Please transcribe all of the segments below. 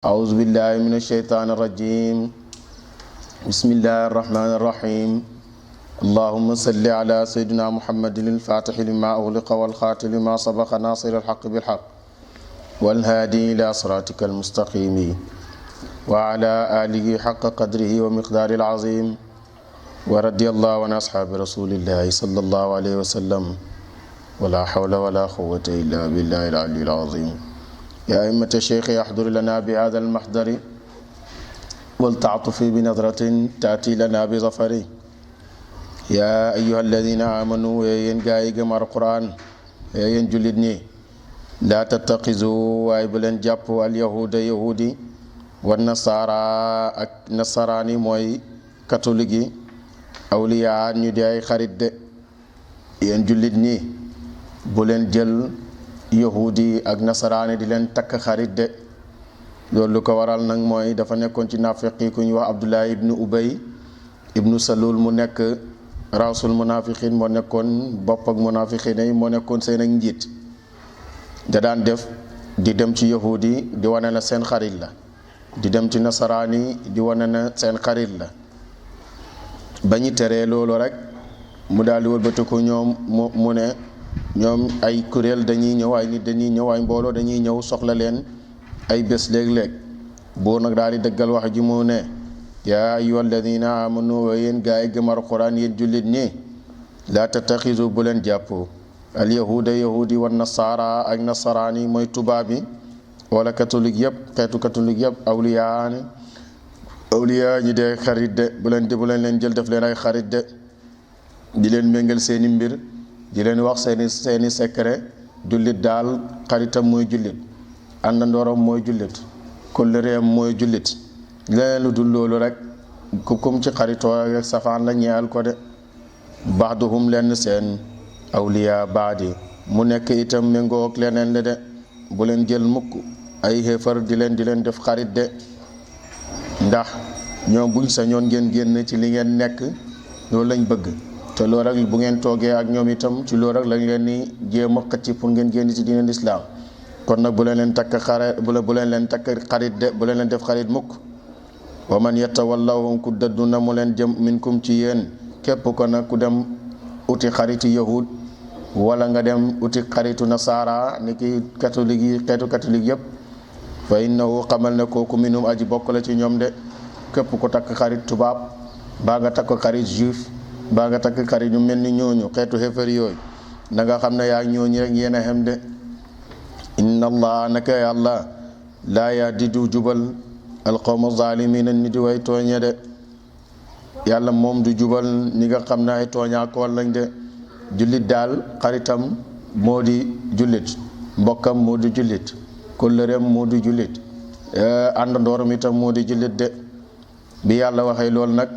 أعوذ بالله من الشيطان الرجيم. بسم الله الرحمن الرحيم. اللهم صل على سيدنا محمد الفاتح لما أغلق والخاتم لما سبق ناصر الحق بالحق والهادي إلى صراطك المستقيم وعلى آله حق قدره ومقدار العظيم ورضي الله عن أصحاب رسول الله صلى الله عليه وسلم ولا حول ولا قوة إلا بالله العلي العظيم. يا أئمة الشيخ يحضر لنا بهذا المحضر والتعطف بنظرة تأتي لنا بظفر. يا أيها الذين آمنوا ين غاي جمع القرآن ين جلدني لا تتخذوا وايبلن جابو اليهود يهودي والنصارى نصراني موي كاثوليكي أولياء ñu di ay xarit de yen jullit ñi bu leen jël yahudi ak nasaraani di leen takk xarit de loolu lu ko waral nag mooy dafa nekkoon ci nafiqi ku ñu wax Abdullah ibnu Ubay ibnu Salul mu nekk rasul munafiqin moo nekkoon bopp ak munafiqin yi moo nekkoon seen ak njiit da daan def di dem ci yahudi di wane na seen xarit la di dem ci nasaraani di wane na seen xarit la ba ñu teree loolu rek mu daal di wëlbati ko ñoom mu ne ñoom ay kuréel dañuy ñëw ay nit dañuy ñëw ay mbooloo dañuy ñëw soxla leen ay bés léeg-léeg buur nag daal di dëggal wax ji mu ne yaa ayyuhal ladina amanu yéen gaa yi gëm alquran yéen jullit ñi laa tattaxisu bu leen jàpp al yahuda yahudi wa nasaara ak nasaraani mooy tubaab bi wala catholique yëpp xeetu catholique yëpp awliyaa ñi dee xarit de bu leen leen jël def leen ay xarit de di leen méngal seeni mbir di leen wax seeni secret. jullit daal xaritam mooy jullit àndandooram mooy jullit kóllëreem mooy jullit leneen lu dul loolu rek kum ci xaritoo ak safaan la ñeel ko de baaduhum lenn seen awliya baadi mu nekk itam méngoog leneen la de bu leen jël mukk ay xéefar di leen def xarit de ndax ñoom buñ sañoon ngeen génn ci li ngeen nekk loolu lañ bëgg te loolu rek bu ngeen toogee ak ñoom itam ci loolu rek lañ leen ni jéem a xëcc pour ngeen génn ci diine lislaam kon nag bu leen takk xarit bu leen leen takk xarit de bu leen leen def xarit mukk wa man yatawallahum ku dëddu na mu leen jëm minkum ci yéen képp ko nag ku dem uti xaritu yahud wala nga dem uti xaritu nasaara ni ki catholique yi xeetu catholique yëpp fa innahu xamal ne kooku minum aji bokk la ci ñoom de képp ko takk xarit tubaab baa nga takk xarit juif baa nga takk xarit ñu mel ni ñooñu xeetu xéefar yooyu na nga xam ne yaa ñooñu rek yéen a xem de inna allah naka yàlla laa yahdi du jubal alqawma zalimina ni di way tooñe de yàlla moom du jubal ñi nga xam ne ay tooñaakoon lañ de jullit daal xaritam moo di jullit mbokkam moo di jullit kóllëreem moo di jullit àndandooram itam moo di jullit de bi yàlla waxee loolu nag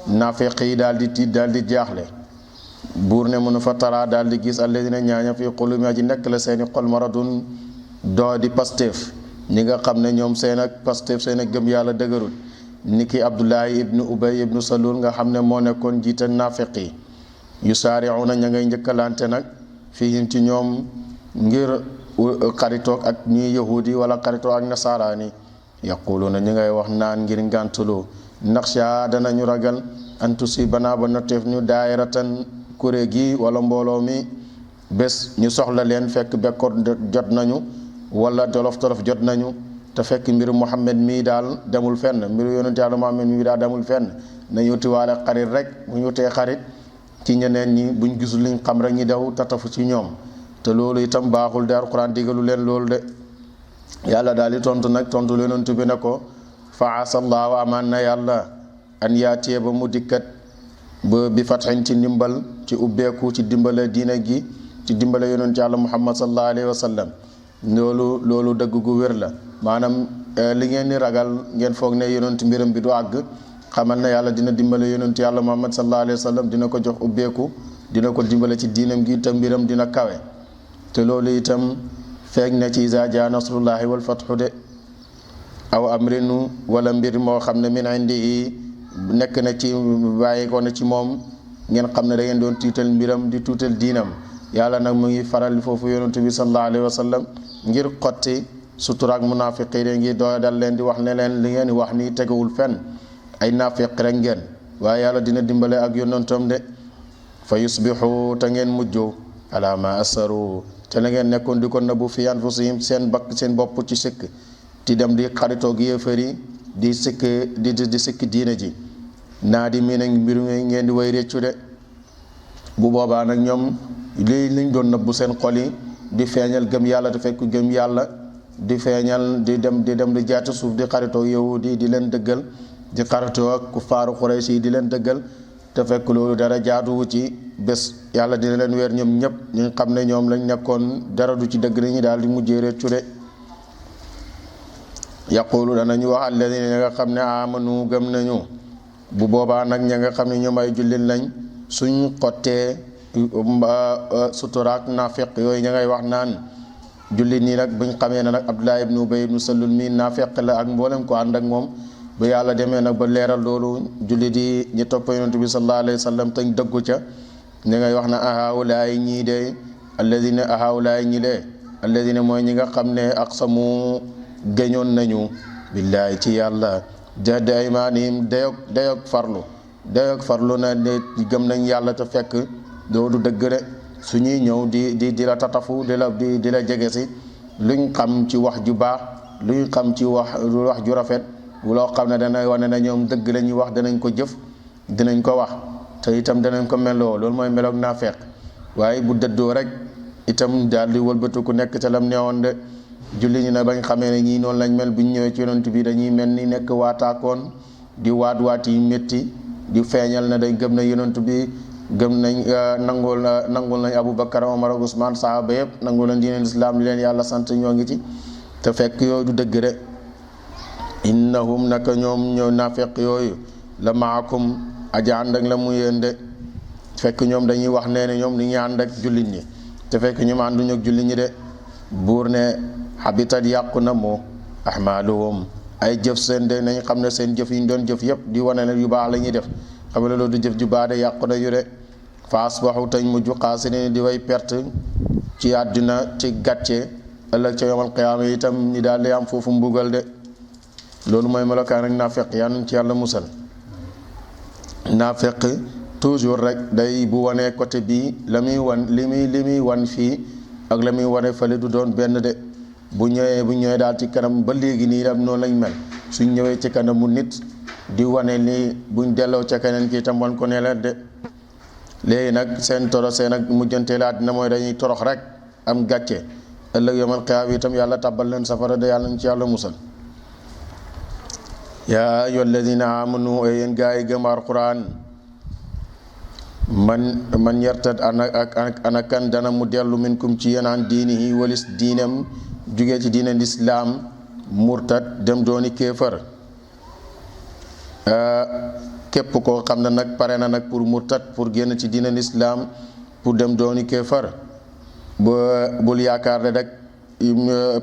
naafeq yi daal di tiit daal di jaaxle buur ne mënu fa tara daal di gis alladina ñaaña fi qulubihim aji nekk la seeni xol maradun doo di Pastef ñi nga xam ne ñoom seen ak Pastef seen ak gëm yàlla dëgërul ni ki Abdullahi ibnu Ubay ibnu Salul nga xam ne moo nekkoon jiite naafeq yi yusaari'una ña ngay njëkkalante nag fihim ci ñoom ngir xaritoog ak ñi yahudi wala xaritoog ak nasaraani yaquluna ñi ngay wax naan ngir ngàntuloo naxsha danañu ragal an tusibana ba natteef ñu daayiratan kuré gi wala mbooloo mi bés ñu soxla leen fekk bekkoor jot nañu wala tolof jot nañu te fekk mbiru Muhammad mii daal demul fenn mbiru yonent Yàlla Muhammad mii daal demul fenn nañu utiwaale xarit rek bu ñu utee xarit ci ñeneen ñi buñ gisul liñ xam rek ñi daw tatafu ci ñoom te loolu itam baaxul de Alxuraan digalu leen loolu de yàlla daal di tontu yonent bi ne ko fa asallaahu amaan na yàlla an yaatee ba mu dikkat ba bi fatxin ci ndimbal ci ubbeeku ci dimbale diine gi ci dimbale yonent yàlla Muhammad sallallahu alayhi wa sallam loolu dëgg gu wér la maanaam li ngeen ni ragal ngeen foog ne yonent mbiram bi du àgg xamal na yàlla dina dimbale yonent yàlla Muhammad sallallahu alayhi wa sallam dina ko jox ubbeeku dina ko dimbale ci diinam gi te mbiram dina kawe te loolu itam feeg na ci izaa jaa nasrullahi wal fatxu de aw amrinu wala mbir moo xam ne min indihi nekk na ci bàyyi ko na ci moom ngeen xam ne da ngeen doon tiital mbiram di tuutal diinam yàlla nag mu ngi faral foofu yonent bi sallallahu alayhi wa sallam ngir xotti suturaak munaafiqi de ngi doo dal leen di wax ne leen li ngeen wax nii tegewul fenn ay naafiq rek ngeen waaye yàlla dina dimbale ak yonentam de fa yusbixu te ngeen mujjoo ala ma asaru te la ngeen nekkoon di ko nëbbu fi anfusihim seen bopp ci sikk ti dem di xaritoog yéefari di sikk diine ji naa di mii nag mbiru ngeen di way réccu de bu boobaa nag ñoom lii liñ doon nëbbu seen xol yi di feeñal gëm yàlla te fekk gëm yàlla di feeñal di dem di jaati suuf di xaritoog yahudi di leen dëggal di xaritoo ak kuffaaru Quraysh yi di leen dëggal te fekk loolu dara jaatuwu ci bés yàlla dina leen weer ñoom ñëpp ñu xam ne ñoom lañ nekkoon dara du ci dëgg nañu daal di mujjee réccu de yaqulu danañu wax alladina ña nga xam ne amanu gëm nañu bu boobaa nag ña nga xam ne ñoom ay jullit lañ suñ xottee suturaak naafiq yooyu ña ngay wax naan jullit nii nag buñ xamee ne nag Abdullah ibnu Ubay ibnu Salul mi naafiq la ak mboolem ko ànd ak moom ba yàlla demee nag ba leeral loolu jullit yi ñi topp yonent bi sallallahu alayhi wa sallam tañ dëggu ca ña ngay wax na ahaawulaay ñii de alladina ahaawulaay ñi de alladina mooy ñi nga xam ne aqsamu gëñoon nañu billaahi ci yàlla jahda aymaanihim dayoog farlu na ne gëm nañ yàlla te fekk doo du dëgg de suñuy ñëw di la tatafu di la jege si luñ xam ci wax ju baax luñ xam ci wax ju rafet loo xam ne dana wane na ñoom dëgg la ñuy wax danañ ko jëf dinañ ko wax te itam danañ ko meloo loolu mooy meloog naafeq waaye bu dëddoo rek itam daal di wëlbatu ku nekk ca lam neewoon de julli ñi ne bañ xamee ne ñii noonu lañ mel buñ ñëwee ci yonent bi dañuy mel ni nekk waataakoon di waat yi métti di feeñal na day gëm na yonent bi gëm nañ nangul nañ Aboubacar Omar ak Ousmane sahaba yëpp nangul nañ diineen islam li leen yàlla sant ñoo ngi ci te fekk yooyu du dëgg de innahum naka ñoom ñoo naafeq yooyu la maakum aja ànd ak la mu yéen de fekk ñoom dañuy wax nee ne ñoom ni ñu ànd ak jullit ñi te fekk ñoom ànduñu ak jullit ñi de buur ne habitat yàqu na moo ahmaluhum ay jëf seen de nañ xam ne seen jëf yi ñu doon jëf yëpp di wane ne yu baax la ñuy def xam ne loolu du jëf ju baax de yàqu na yu de fa asbaxu tañ mujj xaasiriin di way perte ci àdduna ci gàcce ëllëg ca yawmal qiyaama itam ñi daal di am foofu mbugal de loolu mooy melokaan ak naafeq yaa nañ ci yàlla musal naafeq toujours rek day bu wanee côté bii la muy wan li muy wan fii ak la muy wane fële du doon benn de bu ñëwee daal ci kanam ba léegi nii am noonu lañ mel suñ ñëwee ci kanamu nit di wane ni buñ delloo ca keneen ki itam wan ko ne la de léegi nag seen seen ak mujjanteel àddina mooy dañuy torox rek am gàcce ëllëg yawmal qiyaama itam yàlla tàbbal leen safara de yàlla nañ ci yàlla musal yaa ayyuha alladina amanu yéen gaa yi gëm alquran man yartad ana kan dana mu dellu minkum ci yéen an diinihi walis diinam jugee ci diine lislaam murtad dem dooni kéefër képp koo xam ne nag pare na nag pour murtad pour génn ci diine lislaam pour dem dooni kéefër bul yaakaar ne rek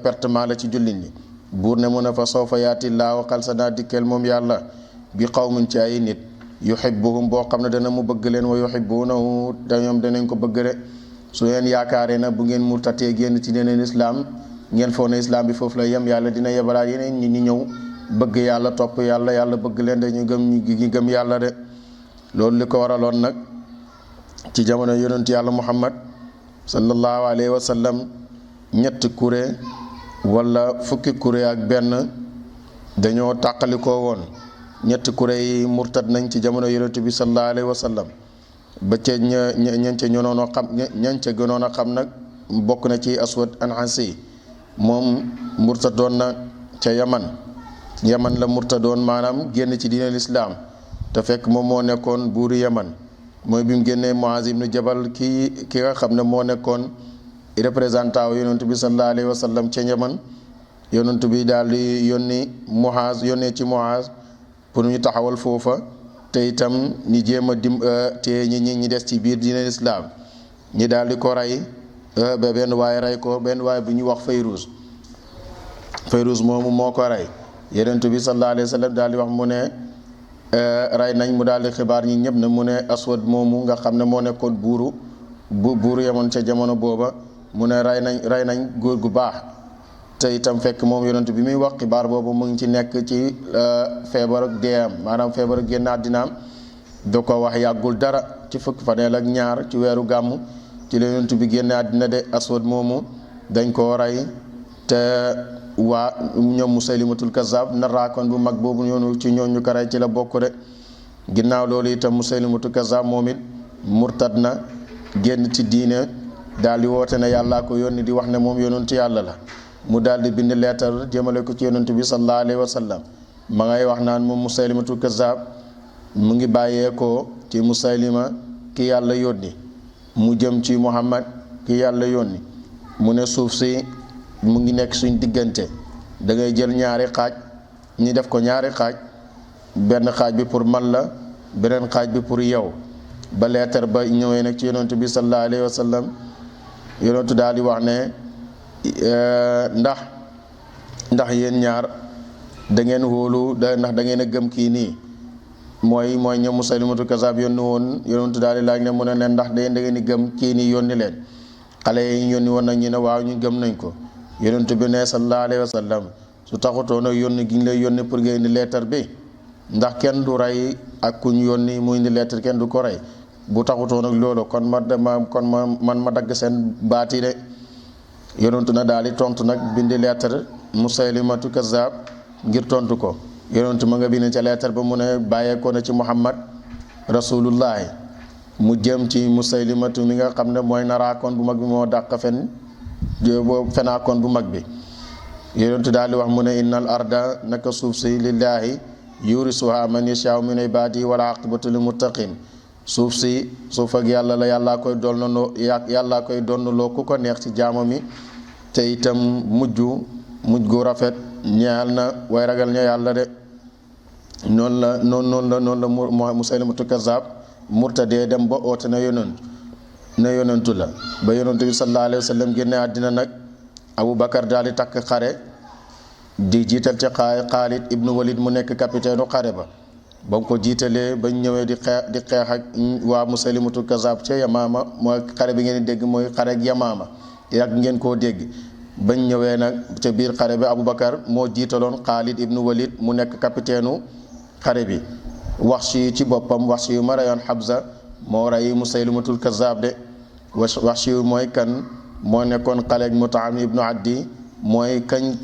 pertement la ci jullit ñi buur ne mu ne fa sawfa yaati laahu xal sa naa dikkeel moom yàlla bi qawmin ci ay nit yuhibbuhum boo xam ne dana mu bëgg leen wa yuhibbunahu te ñoom danañ ko bëgg de su ngeen yaakaaree na bu ngeen murtatee génn ci deneen islaam ngeen foog ne islaam bi foofu la yem yàlla dina yebalaat yeneen ñi ñëw bëgg yàlla topp yàlla bëgg leen de ñu gëm yàlla de loolu li ko waraloon nag ci jamono yonent yàlla muhammad sallallahu alayhi wa sallam ñetti kuré wala fukki kuré ak benn dañoo tàqalikoo woon ñetti kuré yi murtad nañ ci jamono yonent bi sallallahu alayhi wa sallam ba ca ñan ca gënoon a xam nag bokk na ci aswad anasi moom murtadoon na ca yaman la murtadoon maanaam génn ci diine lislaam te fekk moom moo nekkoon buuru yaman mooy bi mu génnee Muaz ibn Jabal ki nga xam ne moo nekkoon représentant yonent bi sallallahu alayhi wa sallam ca yaman yonent bi daal di yónnee ci Muaz pour ñu taxawal foofa te itam ñi jéem a te ñi des ci biir diine lislaam ñi daal di ko rey ba benn waay rey ko benn waay bu ñuy wax Fayruz moomu moo ko rey yonent bi sallallahu alayhi wa sallam daal di wax mu ne rey nañ mu daal di xibaar ñi ñëpp ne mu ne aswad moomu nga xam ne moo nekkoon buuru yemoon ca jamono booba mu ne rey nañ góor gu baax te itam fekk moom yonent bi muy wax xibaar boobu mu ngi ci nekk ci feebar ak deeyam maanaam feebar ak génn àddinaam da ko wax yàggul dara ci fukk faneel ak ñaar ci weeru gàmmu ci la yonent bi génn àddina de. Aswad moomu dañ koo rey te waa ñoom Musaylimatul Kazzab naraakoon bu mag boobu ñoonu ci ñooñu ko rey ci la bokk de. ginnaaw loolu itam Musaylimatul Kazzab moom it murtad na génn ci diine daal di woote ne yàllaa ko yónni di wax ne moom yonentu yàlla la. mu daal di bind leetar jëmale ko ci yonent bi sallallahu alayhi wa sallam ma ngay wax naan moom Musaylimatul Kazzab mu ngi bàyyeekoo ci Musaylima ki yàlla yónni mu jëm ci Muhammad ki yàlla yónni mu ne suuf si mu ngi nekk suñ diggante da ngay jël ñaari xaaj ñi def ko ñaari xaaj benn xaaj bi pour man la beneen xaaj bi pour yow. ba leetar ba ñëwee nag ci yonent bi sallallahu alayhi wa sallam yonentu daal di wax ne ndax yéen ñaar da ngeen wóolu ndax da ngeen a gëm kii nii mooy ñoom Musaylimatul Kazzab yónni woon yonentu daal di laaj ne mu ne leen ndax da ngeen di gëm kii nii yónni leen. xale yi yónni woon nag ñu ne waaw ñu gëm nañ ko. yonentu bi ne sallallahu alayhi wa sallam su taxutoon ak yónni gi ñu lay yónni pour nga indi leetar bi ndax kenn du rey ak kuñ yónni mu indi leetar kenn du ko rey bu taxutoon ak loolu kon ma dagg seen baati de. yonentu na daal di tontu nag bindi leetar Musaylimatul Kazzab ngir tontu ko. yonentu ma nga bind ca leetar ba mu ne bàyyeekoo na ci Muhammad rasulullahi mu jëm ci Musaylimatu mi nga xam ne mooy naraakoon bu mag bi moo dàq fenaakoon bu mag bi. yonentu daal di wax mu ne innal arda naka suuf si lillahi yurisuha man yashaa min ibadi wala aqibatu lil muttaqin suuf ak yàlla la yàllaa koy donnaloo ku ko neex ci jaamam mi te itam mujj gu rafet ñeel na way ragal ña yàlla de. noonu la Musaylimatul Kazzab murtadee dem ba oote na yonentu la. ba yonentu bi sallallahu alayhi wa sallam génne àddina nag Aboubacar daal di takk xare di jiital ci Xaalid ibnu Walid mu nekk capitaine u xare ba. ba mu ko jiitalee bañ ñëwee di xeex ak waa Musaylimatul Kazzab ca Yamaama mooy xare bi ngeen di dégg mooy xare ak Yamaama yàgg ngeen koo dégg. bañ ñëwee nag ca biir xare bi Aboubacar moo jiitaloon Xaalid ibnu Walid mu nekk capitaine u xare bi. Waxshi ci boppam Waxshi yu ma reyoon Hamza moo rey Musaylimatul Kazzab de. Waxshi yu mooy kan moo nekkoon xaleeg Mutaam ibnu Addi mooy kañ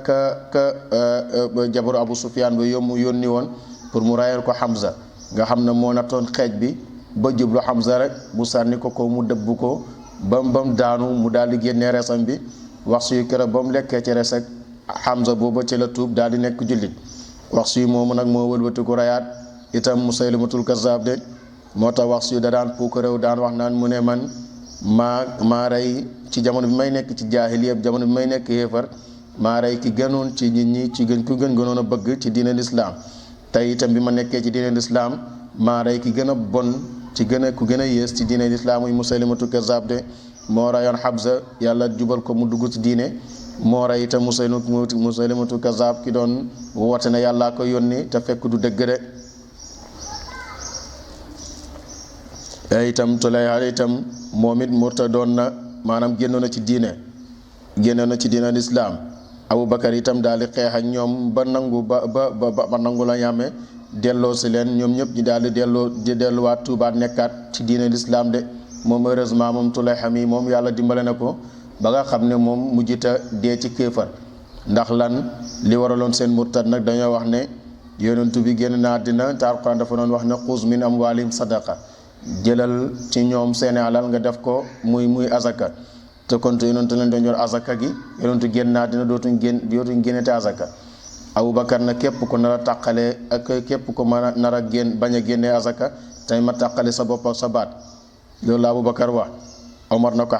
ka jabaru Abu Sufyaan ba yónni woon pour mu rayal ko Hamza nga xam ne moo nattoon xeej bi ba jublu Hamza rek bu sànni ko mu dëbb ko bam daanu mu daal di génnee resam bi. Waxshi yu keroog ba mu lekkee ci res ak Hamza booba ci la tuub daal di nekk jullit. Waxshi yu moomu nag moo wëlbati ko rayaat itam Musaylimatul Kazzab de. moo tax Waxshi yu da daan puuk réew daan wax naan mu ne man maa rey ci jamono bi may nekk ci jaahiliya jamono bi may nekk yéefar maa rey ki gënoon ci nit ñi ku gënoon a bëgg ci diine lislaam tey itam bi ma nekkee ci diine lislaam maa rey ki gën a bon ku gën a yées ci diine lislaam muy Musaylimatul Kazzab de. moo reyoon Hamza yàlla jubal ko mu dugg ci diine moo rey itam Musaylimatul Kazzab ki doon woote ne yàllaa ko yónni te fekk du dëgg de. itam Tulayha itam moom it murtadoon na maanaam génnoon na ci diine lislaam. Aboubacar itam daal di xeex ak ñoom ba nangu la ñàmme delloo si leen ñoom ñëpp ñi daal di delluwaat tuubaat nekkaat ci diine lislaam de. moom heureusement moom Tulayha mi moom yàlla dimbale na ko ba nga xam ne moom mujjita dee ci kéefar. ndax lan li waraloon seen murtad nag dañoo wax ne yonentu bi génn na àddina te Alxuraan dafa doon wax ne xuz min amwaalihim sadaqa jëlal ci ñoom seeni alal nga def ko muy azaka te kon yonentu leen doon yor azaka gi yonentu génn na àddina dootuñ génnete azaka. Aboubacar na képp ko nar a tàqale ak képp ko mën a nar a bañ a génnee azaka tey ma tàqale sa bopp ak sa baat. loolu la Aboubacar wax. Omar na ko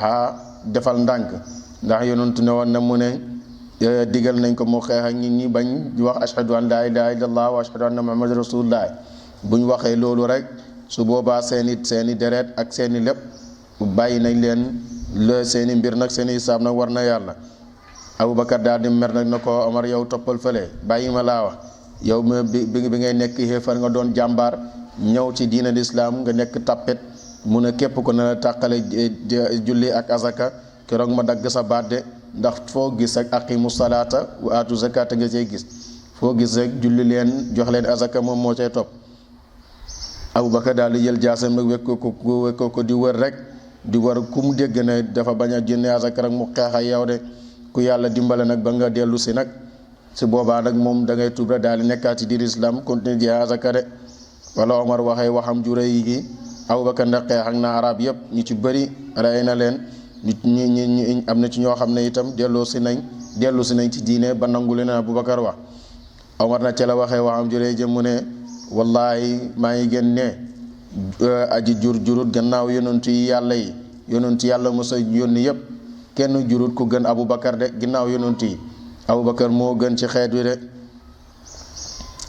defal ndànk ndax yonentu ne woon na mu ne digal nañ ko mu xeex ak nit ñi bañ di wax ashhadu an laa ilaaha illallah wa ashhadu anna muhammad rasulullah buñ waxee loolu rek su boobaa seeni deret ak seeni lépp bàyyi nañ leen seeni mbir nag seeni hisaab nag war na yàlla. Aboubacar daal di mer nag na ko Omar yow toppal fële bàyyi ma laa wax yow bi ngay nekk xéefar nga doon jàmbaar ñëw ci diina lislaam nga nekk tappet mu ne képp ko na la tàqale julli ak azaka keroog ma dagg sa baat de. ndax foo gis ak aqimu salaata wa aatu zakata nga cey gis foo gis rek julli leen jox leen azaka moom moo cay topp. Abubakar daal di jël jaasam nag wekk ko di wër rek di wër ku mu dégg ne dafa bañ a génne azaka rek mu xeex ak yow de ku yàlla dimbale nag ba nga dellu si nag si boobaa nag moom da ngay tuub rek daal di nekkaat ci diir islam continuer di azaka de. wala Omar waxee waxam ju rëy gi Abubakar ndax xeex ak na arab yëpp ñu ci bëri rey na leen nit ñi am na ci ñoo xam ne itam dellu si nañ ci diine ba nangu leen Abubakar wax. Omar na ca la waxee waxam ju rëy jëm mu ne wallahi maa ngi gën ne aji jurut gannaaw yonentu yi yàlla yi yonentu yàlla mosa yónni yëpp kenn jurut ku gën Abubakar de ginnaaw yonentu yi Abubakar moo gën ci xeet wi de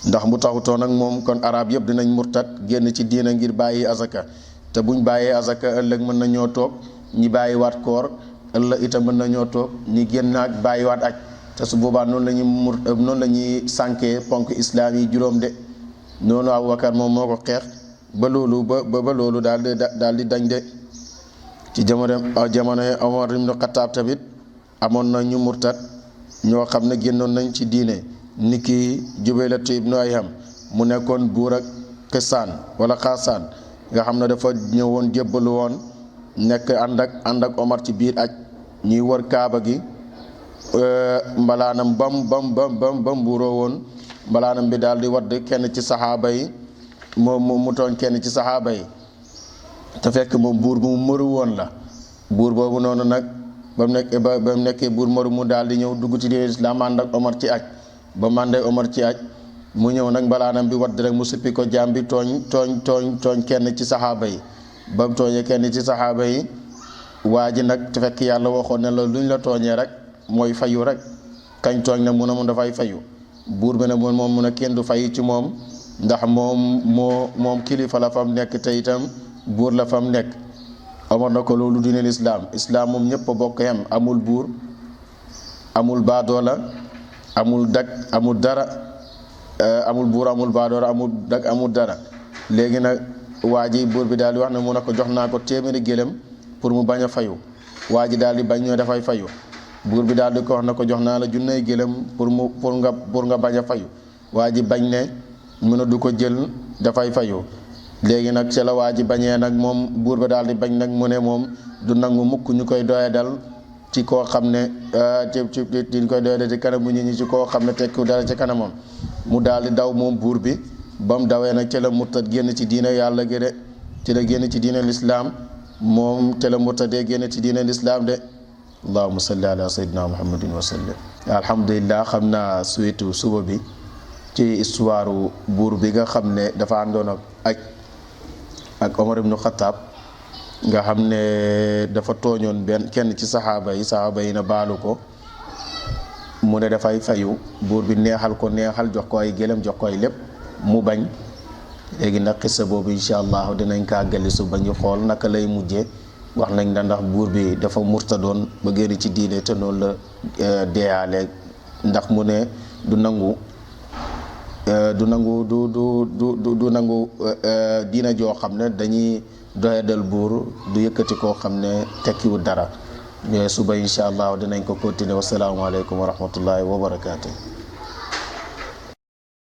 ndax mu taxutoon ak moom kon arab yëpp dinañ murtat génn ci diina ngir bàyyi azaka te buñ bàyyee azaka ëllëg mën nañoo toog ñi bàyyiwaat koor ëllëg itam mën nañoo toog ñi génn ak bàyyiwaat aj te su boobaa noonu la ñuy sànkee ponk islaam yi juróom de noonu Abubakar moom moo ko xeex ba loolu ba loolu daal di dañ de. ci jamono Omar ibn Khattab tamit amoon na ñu murtat ñoo xam ne génnoon nañ ci diine niki Jubaylatu ibnu Ayham mu nekkoon buur ak Xaasaan nga xam ne dafa ñëwoon jébbalu woon nekk ànd ak Omar ci biir aj ñuy wër kaaba gi mbalaanam bam buuroo woon mbalaanam bi daal di wadd kenn ci saxaaba yi mu tooñ kenn ci saxaaba yi te fekk moom buur bu mu mëru woon la buur boobu noonu nag ba mu nekkee buur mëru mu daal di ñëw dugg ci diine islaam ànd ak Omar ci aj ba màndee Omar ci aj mu ñëw nag mbalaanam bi wadd rek mu suppi ko jaam bi tooñ kenn ci saxaaba yi ba mu tooñee kenn ci saxaaba yi waa ji nag te fekk yàlla waxoon ne la luñ la tooñee rek mooy fayu rek kañ tooñ na mun a mun dafay fayu buur bi ne moom mun a kenn du fayu ci moom ndax moom kilifa la fam nekk te itam buur la fam nekk. Omar na ko loolu diine islaam moom ñëpp a bokk yam amul buur amul baadoola amul dag amul dara amul buur amul baadoola amul dag amul dara. léegi nag waa ji buur bi daal di wax ne mu ne ko jox naa ko téeméeri gélém pour mu bañ a fayu waa ji daal di bañ ñoo dafay fayu buur bi daal di ko wax ne ko jox naa la junney gélém pour nga bañ a fayu waa ji bañ ne mu ne du ko jël dafay fayu. léegi nag ci la waa ji bañee nag moom buur ba daal di bañ nag mu ne moom du nangu mukk ñu koy doye dal ci koo xam ne ñu koy doye dal ci kanamu nit ñi ci koo xam ne tekku dara ci kanamam mu daal di daw moom buur bi ba mu dawee nag ci la murtad génn ci diine yàlla gi de ci la génn ci diine lislaam moom ci la murtadee génn ci diine lislaam de. allahumma salli ala sayyidina muhammadin wa sallam. alhamdulillah xam naa suitu suba bi ci histoire buur bi nga xam ne dafa àndoon ak Omar ibn Khattab nga xam ne dafa tooñoon kenn ci saxaaba yi na baalu ko mu ne dafay fayu buur bi neexal jox ko ay gëlëm jox ko ay lépp mu bañ. léegi nag xissa boobu incha allah dinañ kaa gëli su ba ñu xool naka lay mujjee wax nañ la ndax buur bi dafa murtadoon ba génn ci diine te noonu la deeyaale ndax mu ne du nangu diina joo xam ne dañuy doyadal buur du yëkkati koo xam ne tekkiwul dara. suba incha allah dinañ ko continuer. wasalaamaaleykum wa rahmatullahi wa barakaatu.